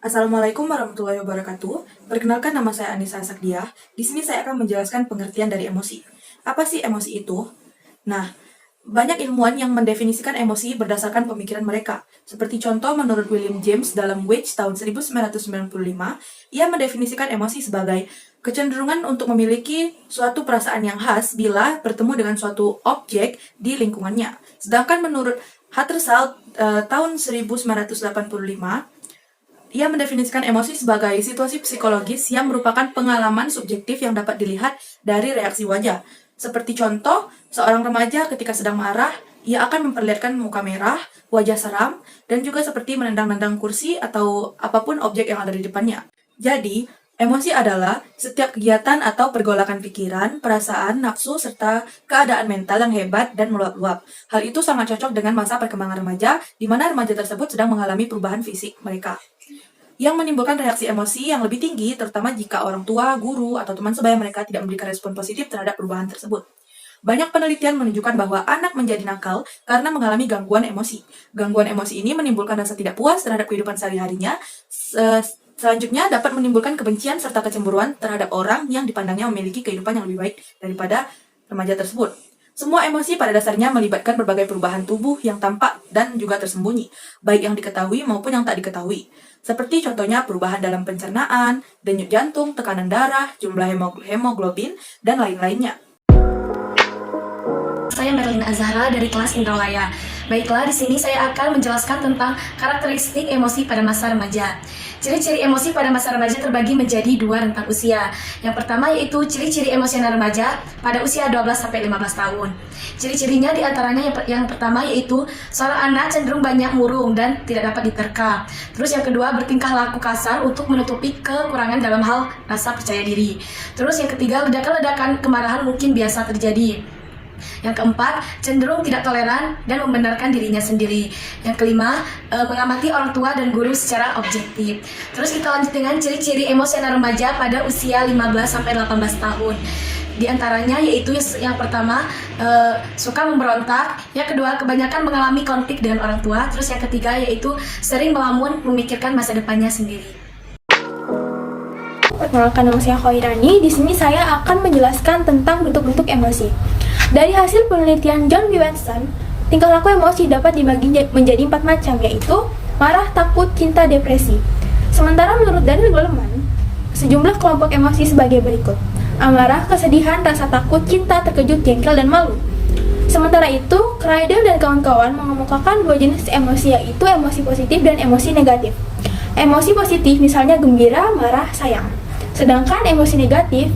Assalamualaikum warahmatullahi wabarakatuh. Perkenalkan, nama saya Anissa Sakdiah. Di sini saya akan menjelaskan pengertian dari emosi. Apa sih emosi itu? Nah, banyak ilmuwan yang mendefinisikan emosi berdasarkan pemikiran mereka. Seperti contoh menurut William James dalam Wage tahun 1995, ia mendefinisikan emosi sebagai kecenderungan untuk memiliki suatu perasaan yang khas bila bertemu dengan suatu objek di lingkungannya. Sedangkan menurut Huttershall tahun 1985, ia mendefinisikan emosi sebagai situasi psikologis yang merupakan pengalaman subjektif yang dapat dilihat dari reaksi wajah. Seperti contoh, seorang remaja ketika sedang marah, ia akan memperlihatkan muka merah, wajah seram, dan juga seperti menendang-nendang kursi atau apapun objek yang ada di depannya. Jadi, emosi adalah setiap kegiatan atau pergolakan pikiran, perasaan, nafsu, serta keadaan mental yang hebat dan meluap-luap. Hal itu sangat cocok dengan masa perkembangan remaja, di mana remaja tersebut sedang mengalami perubahan fisik mereka, yang menimbulkan reaksi emosi yang lebih tinggi, terutama jika orang tua, guru, atau teman sebaya mereka tidak memberikan respon positif terhadap perubahan tersebut. Banyak penelitian menunjukkan bahwa anak menjadi nakal karena mengalami gangguan emosi. Gangguan emosi ini menimbulkan rasa tidak puas terhadap kehidupan sehari-harinya. Selanjutnya dapat menimbulkan kebencian serta kecemburuan terhadap orang yang dipandangnya memiliki kehidupan yang lebih baik daripada remaja tersebut. Semua emosi pada dasarnya melibatkan berbagai perubahan tubuh yang tampak dan juga tersembunyi, baik yang diketahui maupun yang tak diketahui. Seperti contohnya perubahan dalam pencernaan, denyut jantung, tekanan darah, jumlah hemoglobin, dan lain-lainnya. Saya Merlina Azhara dari kelas Indralaya. Baiklah, di sini saya akan menjelaskan tentang karakteristik emosi pada masa remaja. Ciri-ciri emosi pada masa remaja terbagi menjadi dua rentang usia. Yang pertama yaitu ciri-ciri emosional remaja pada usia 12-15 tahun. Ciri-cirinya diantaranya yang pertama yaitu seorang anak cenderung banyak murung dan tidak dapat diterka. Terus yang kedua, bertingkah laku kasar untuk menutupi kekurangan dalam hal rasa percaya diri. Terus yang ketiga, ledakan-ledakan kemarahan mungkin biasa terjadi. Yang keempat, cenderung tidak toleran dan membenarkan dirinya sendiri. Yang kelima, mengamati orang tua dan guru secara objektif. Terus kita lanjut dengan ciri-ciri emosional remaja pada usia 15-18 tahun. Di antaranya yaitu yang pertama, suka memberontak. Yang kedua, kebanyakan mengalami konflik dengan orang tua. Terus yang ketiga yaitu sering melamun memikirkan masa depannya sendiri. Perkenalkan, nama saya Khairani. Di sini saya akan menjelaskan tentang bentuk-bentuk emosi. Dari hasil penelitian John B. Watson, tingkah laku emosi dapat dibagi menjadi 4 macam, yaitu marah, takut, cinta, depresi. Sementara menurut Daniel Goleman, sejumlah kelompok emosi sebagai berikut: amarah, kesedihan, rasa takut, cinta, terkejut, jengkel, dan malu. Sementara itu, Cradle dan kawan-kawan mengemukakan dua jenis emosi, yaitu emosi positif dan emosi negatif. Emosi positif misalnya gembira, marah, sayang. Sedangkan emosi negatif,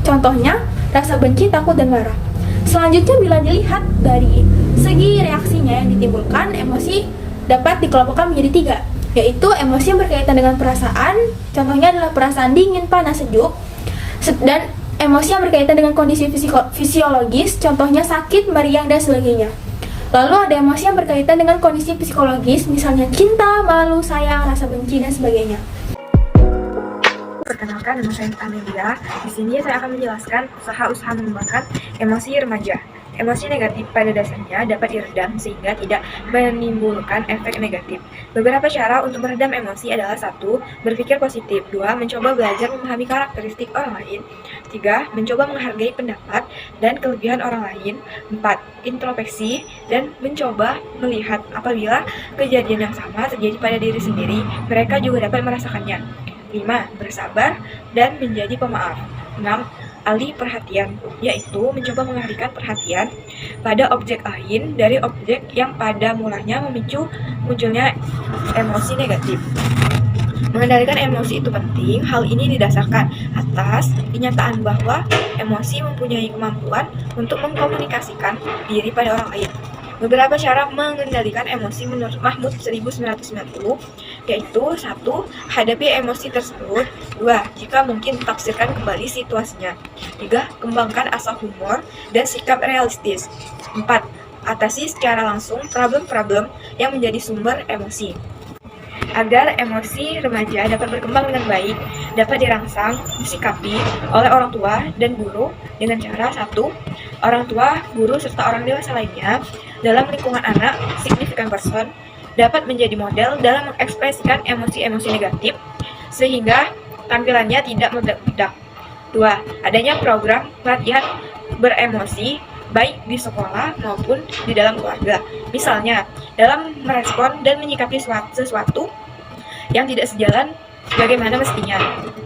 contohnya rasa benci, takut, dan marah. Selanjutnya, bila dilihat dari segi reaksinya yang ditimbulkan, emosi dapat dikelompokkan menjadi 3, yaitu emosi yang berkaitan dengan perasaan, contohnya adalah perasaan dingin, panas, sejuk, dan emosi yang berkaitan dengan kondisi fisiologis, contohnya sakit, meriang, dan sebagainya. Lalu ada emosi yang berkaitan dengan kondisi psikologis, misalnya cinta, malu, sayang, rasa benci, dan sebagainya. Perkenalkan, nama saya Amelia. Di sini saya akan menjelaskan usaha-usaha mengembangkan emosi remaja. Emosi negatif pada dasarnya dapat diredam sehingga tidak menimbulkan efek negatif. Beberapa cara untuk meredam emosi adalah: 1. Berpikir positif. 2. Mencoba belajar memahami karakteristik orang lain. 3. Mencoba menghargai pendapat dan kelebihan orang lain. 4. Introspeksi dan mencoba melihat apabila kejadian yang sama terjadi pada diri sendiri, mereka juga dapat merasakannya. 5. Bersabar dan menjadi pemaaf. 6. Alih perhatian, yaitu mencoba mengalihkan perhatian pada objek lain dari objek yang pada mulanya memicu munculnya emosi negatif. Mengendalikan emosi itu penting. Hal ini didasarkan atas kenyataan bahwa emosi mempunyai kemampuan untuk mengkomunikasikan diri pada orang lain. Beberapa cara mengendalikan emosi menurut Mahmud 1990 yaitu: 1. Hadapi emosi tersebut. 2. Jika mungkin, tafsirkan kembali situasinya. 3. Kembangkan asa humor dan sikap realistis. 4. Atasi secara langsung problem-problem yang menjadi sumber emosi. Agar emosi remaja dapat berkembang dengan baik, dapat dirangsang, disikapi oleh orang tua dan guru dengan cara: 1. Orang tua, guru, serta orang dewasa lainnya dalam lingkungan anak, significant person, dapat menjadi model dalam mengekspresikan emosi-emosi negatif sehingga tampilannya tidak meledak. 2. Adanya program pelatihan beremosi baik di sekolah maupun di dalam keluarga. Misalnya, dalam merespon dan menyikapi sesuatu yang tidak sejalan sebagaimana mestinya.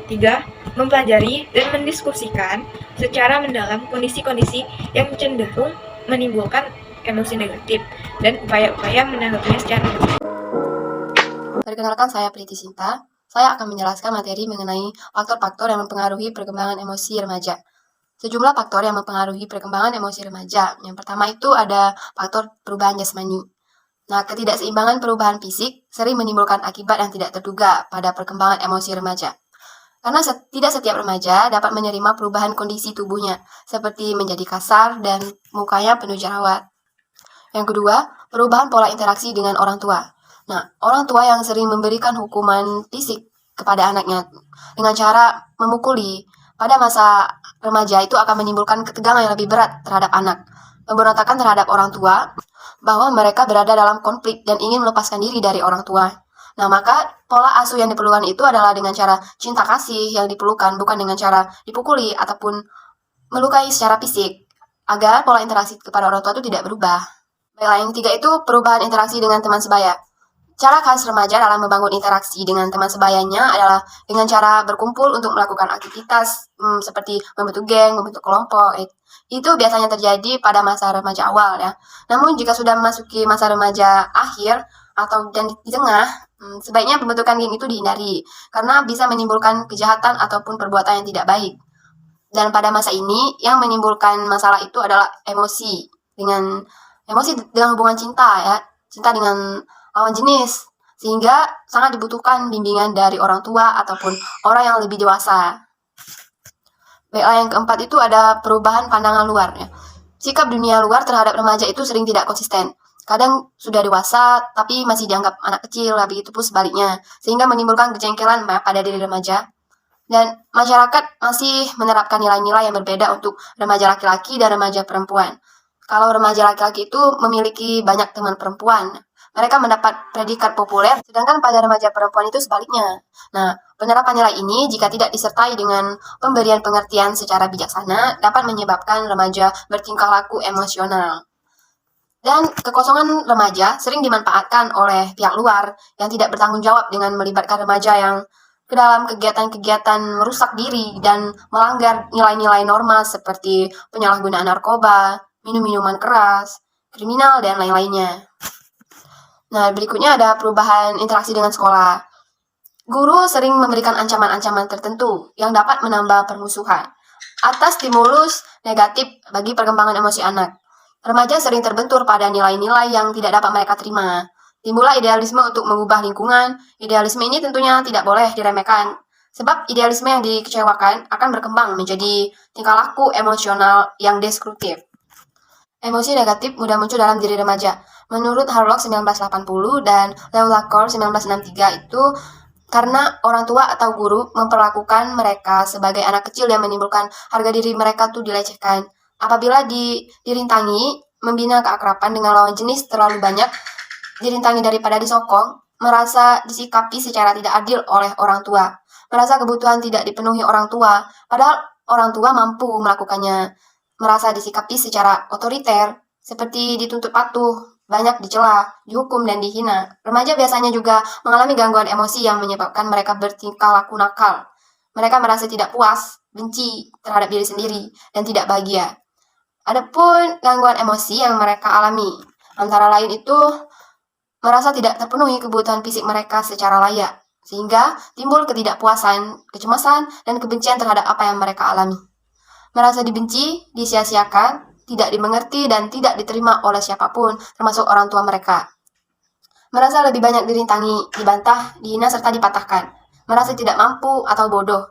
3. Mempelajari dan mendiskusikan secara mendalam kondisi-kondisi yang cenderung menimbulkan emosi negatif dan upaya-upaya menanggapinya secara negatif. Perkenalkan, saya Priti Sinta. Saya akan menjelaskan materi mengenai faktor-faktor yang mempengaruhi perkembangan emosi remaja. Sejumlah faktor yang mempengaruhi perkembangan emosi remaja. Yang pertama itu ada faktor perubahan jasmani. Nah, ketidakseimbangan perubahan fisik sering menimbulkan akibat yang tidak terduga pada perkembangan emosi remaja. Karena tidak setiap remaja dapat menerima perubahan kondisi tubuhnya, seperti menjadi kasar dan mukanya penuh jerawat. Yang kedua, perubahan pola interaksi dengan orang tua. Nah, orang tua yang sering memberikan hukuman fisik kepada anaknya dengan cara memukuli pada masa remaja itu akan menimbulkan ketegangan yang lebih berat terhadap anak. Pemberontakan terhadap orang tua bahwa mereka berada dalam konflik dan ingin melepaskan diri dari orang tua. Nah, maka pola asuh yang diperlukan itu adalah dengan cara cinta kasih yang diperlukan, bukan dengan cara dipukuli ataupun melukai secara fisik, agar pola interaksi kepada orang tua itu tidak berubah. Baiklah, yang ketiga itu perubahan interaksi dengan teman sebaya. Cara khas remaja dalam membangun interaksi dengan teman sebayanya adalah dengan cara berkumpul untuk melakukan aktivitas seperti membentuk geng, membentuk kelompok. Itu biasanya terjadi pada masa remaja awal ya. Namun jika sudah memasuki masa remaja akhir atau dan di tengah, sebaiknya pembentukan geng itu dihindari karena bisa menimbulkan kejahatan ataupun perbuatan yang tidak baik. Dan pada masa ini yang menimbulkan masalah itu adalah emosi dengan hubungan cinta ya, cinta dengan lawan jenis, sehingga sangat dibutuhkan bimbingan dari orang tua ataupun orang yang lebih dewasa. Baiklah, yang keempat itu ada perubahan pandangan luar ya. Sikap dunia luar terhadap remaja itu sering tidak konsisten. Kadang sudah dewasa tapi masih dianggap anak kecil, begitu pun sebaliknya, sehingga menimbulkan kejengkelan pada diri remaja. Dan masyarakat masih menerapkan nilai-nilai yang berbeda untuk remaja laki-laki dan remaja perempuan. Kalau remaja laki-laki itu memiliki banyak teman perempuan, mereka mendapat predikat populer, sedangkan pada remaja perempuan itu sebaliknya. Nah, penerapan nilai ini jika tidak disertai dengan pemberian pengertian secara bijaksana dapat menyebabkan remaja bertingkah laku emosional. Dan kekosongan remaja sering dimanfaatkan oleh pihak luar yang tidak bertanggung jawab dengan melibatkan remaja yang ke dalam kegiatan-kegiatan merusak diri dan melanggar nilai-nilai norma seperti penyalahgunaan narkoba, minum-minuman keras, kriminal, dan lain-lainnya. Nah, berikutnya ada perubahan interaksi dengan sekolah. Guru sering memberikan ancaman-ancaman tertentu yang dapat menambah permusuhan atas stimulus negatif bagi perkembangan emosi anak. Remaja sering terbentur pada nilai-nilai yang tidak dapat mereka terima. Timbullah idealisme untuk mengubah lingkungan. Idealisme ini tentunya tidak boleh diremehkan, sebab idealisme yang dikecewakan akan berkembang menjadi tingkah laku emosional yang destruktif. Emosi negatif mudah muncul dalam diri remaja. Menurut Harlock 1980 dan Leulacor 1963 itu karena orang tua atau guru memperlakukan mereka sebagai anak kecil yang menimbulkan harga diri mereka tuh dilecehkan. Apabila dirintangi, membina keakraban dengan lawan jenis terlalu banyak, dirintangi daripada disokong, merasa disikapi secara tidak adil oleh orang tua, merasa kebutuhan tidak dipenuhi orang tua, padahal orang tua mampu melakukannya, merasa disikapi secara otoriter, seperti dituntut patuh, banyak dicela, dihukum, dan dihina. Remaja biasanya juga mengalami gangguan emosi yang menyebabkan mereka bertingkah laku nakal. Mereka merasa tidak puas, benci terhadap diri sendiri, dan tidak bahagia. Adapun gangguan emosi yang mereka alami, antara lain itu merasa tidak terpenuhi kebutuhan fisik mereka secara layak, sehingga timbul ketidakpuasan, kecemasan, dan kebencian terhadap apa yang mereka alami. Merasa dibenci, disia-siakan, tidak dimengerti, dan tidak diterima oleh siapapun, termasuk orang tua mereka. Merasa lebih banyak dirintangi, dibantah, dihina, serta dipatahkan. Merasa tidak mampu atau bodoh.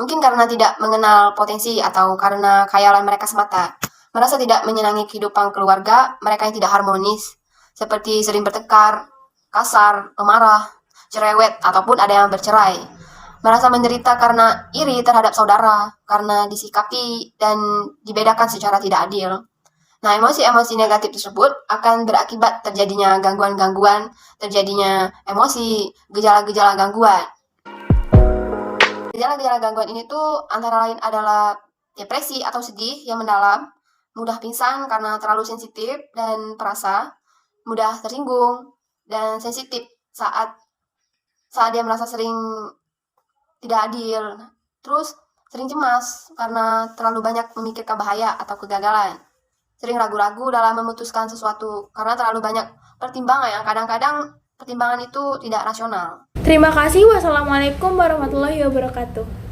Mungkin karena tidak mengenal potensi atau karena khayalan mereka semata. Merasa tidak menyenangi kehidupan keluarga mereka yang tidak harmonis, seperti sering bertengkar, kasar, pemarah, cerewet, ataupun ada yang bercerai. Merasa menderita karena iri terhadap saudara, karena disikapi dan dibedakan secara tidak adil. Nah, emosi-emosi negatif tersebut akan berakibat terjadinya gangguan-gangguan, terjadinya emosi, gejala-gejala gangguan. Gejala-gejala gangguan ini tuh antara lain adalah depresi atau sedih yang mendalam, mudah pingsan karena terlalu sensitif dan perasa, mudah tersinggung, dan sensitif saat dia merasa sering tidak adil. Terus sering cemas karena terlalu banyak memikirkan bahaya atau kegagalan. Sering ragu-ragu dalam memutuskan sesuatu karena terlalu banyak pertimbangan yang kadang-kadang pertimbangan itu tidak rasional. Terima kasih. Wassalamualaikum warahmatullahi wabarakatuh.